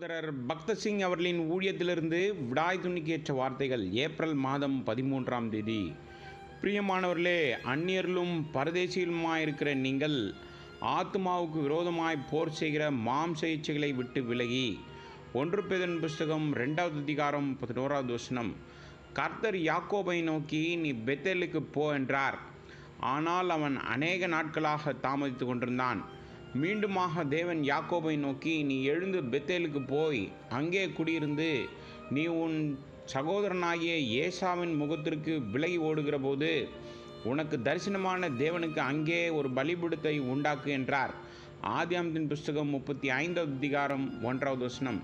சகோதரர் பக்த சிங் அவர்களின் ஊழியத்திலிருந்து விடாய் துணிக்கேற்ற வார்த்தைகள் ஏப்ரல் மாதம் 13ஆம் தேதி. பிரியமானவர்களே, அந்நியர்களும் பரதேசிகளுமாயிருக்கிற நீங்கள் ஆத்மாவுக்கு விரோதமாய் போர் செய்கிற மாம்ச இச்சைகளை விட்டு விலகி 1 பேதுரு புஸ்தகம் 2வது அதிகாரம் 11வது வசனம். கர்த்தர் யாக்கோபை நோக்கி, நீ பெத்தேலுக்கு போ என்றார். ஆனால் அவன் அநேக நாட்களாக தாமதித்து கொண்டிருந்தான். மீண்டுமாக தேவன் யாக்கோபை நோக்கி, நீ எழுந்து பெத்தேலுக்கு போய் அங்கே குடியிருந்து நீ உன் சகோதரனாகிய ஏசாவின் முகத்திற்கு விலகி ஓடுகிற போது உனக்கு தரிசனமான தேவனுக்கு அங்கே ஒரு பலிபீடத்தை உண்டாக்கு என்றார். ஆதியாகமத்தின் புஸ்தகம் 35வது அதிகாரம் 1வது வசனம்.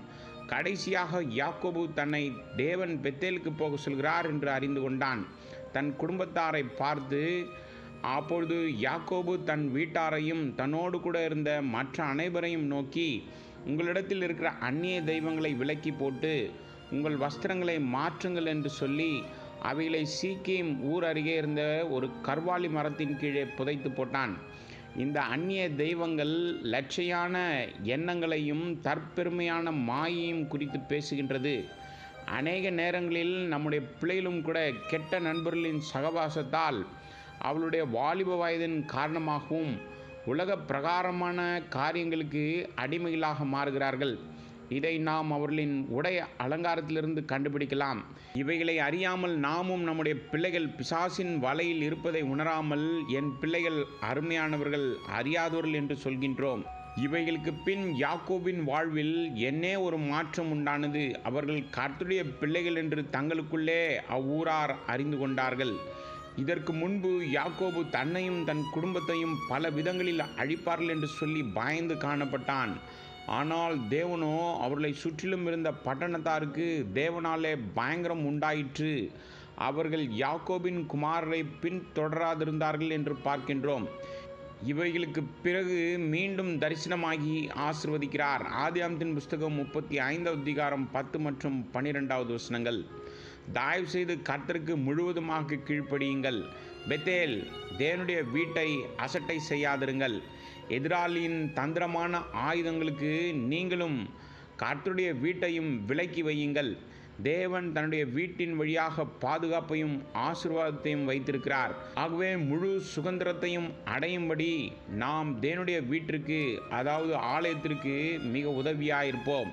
கடைசியாக யாக்கோபு தன்னை தேவன் பெத்தேலுக்கு போக சொல்கிறார் என்று அறிந்து கொண்டான். தன் குடும்பத்தாரை பார்த்து, அப்பொழுது யாக்கோபு தன் வீட்டாரையும் தன்னோடு கூட இருந்த மற்ற அனைவரையும் நோக்கி, உங்களிடத்தில் இருக்கிற அந்நிய தெய்வங்களை விலக்கி போட்டு உங்கள் வஸ்திரங்களை மாற்றுங்கள் என்று சொல்லி அவைகளை சீக்கிம் ஊர் அருகே இருந்த ஒரு கர்வாலி மரத்தின் கீழே புதைத்து போட்டான். இந்த அந்நிய தெய்வங்கள் லட்சையான எண்ணங்களையும் தற்பெருமையான மாயையும் குறித்து பேசுகின்றது. அநேக நேரங்களில் நம்முடைய பிள்ளைகளும் கூட கெட்ட நண்பர்களின் சகவாசத்தால் அவளுடைய வாலிப வயதின் காரணமாகவும் உலக பிரகாரமான காரியங்களுக்கு அடிமைகளாக மாறுகிறார்கள். இதை நாம் அவர்களின் உடை அலங்காரத்திலிருந்து கண்டுபிடிக்கலாம். இவைகளை அறியாமல் நாமும் நம்முடைய பிள்ளைகள் பிசாசின் வலையில் இருப்பதை உணராமல் என் பிள்ளைகள் அருமையானவர்கள், அறியாதவர்கள் என்று சொல்கின்றோம். இவைகளுக்கு பின் யாக்கோபின் வாழ்வில் என்னே ஒரு மாற்றம் உண்டானது. அவர்கள் கர்த்தருடைய பிள்ளைகள் என்று தங்களுக்குள்ளே அவ்வூரார் அறிந்து கொண்டார்கள். இதற்கு முன்பு யாக்கோபு தன்னையும் தன் குடும்பத்தையும் பல விதங்களில் அழிப்பார்கள் என்று சொல்லி பயந்து காணப்பட்டான். ஆனால் தேவனோ அவர்களை சுற்றிலும் இருந்த பட்டணத்தாருக்கு தேவனாலே பயங்கரம் உண்டாயிற்று. அவர்கள் யாக்கோபின் குமாரரை பின்தொடராதிருந்தார்கள் என்று பார்க்கின்றோம். இவைகளுக்கு பிறகு மீண்டும் தரிசனமாகி ஆசீர்வதிக்கிறார். ஆதியாகமத்தின் புஸ்தகம் 35வது அதிகாரம் 10 மற்றும் 12வது வசனங்கள். தயவு செய்து கர்த்தருக்கு முழுவதுமாக கீழ்ப்படியுங்கள். பெத்தேல், தேவனுடைய வீட்டை அசட்டை செய்யாதிருங்கள். எதிராளியின் தந்திரமான ஆயுதங்களுக்கு நீங்களும் கர்த்தருடைய வீட்டையும் விலக்கி வையுங்கள். தேவன் தன்னுடைய வீட்டின் வழியாக பாதுகாப்பையும் ஆசீர்வாதத்தையும் வைத்திருக்கிறார். ஆகவே முழு சுதந்திரத்தையும் அடையும்படி நாம் தேவனுடைய வீட்டிற்கு, அதாவது ஆலயத்திற்கு மிக உதவியாயிருப்போம்.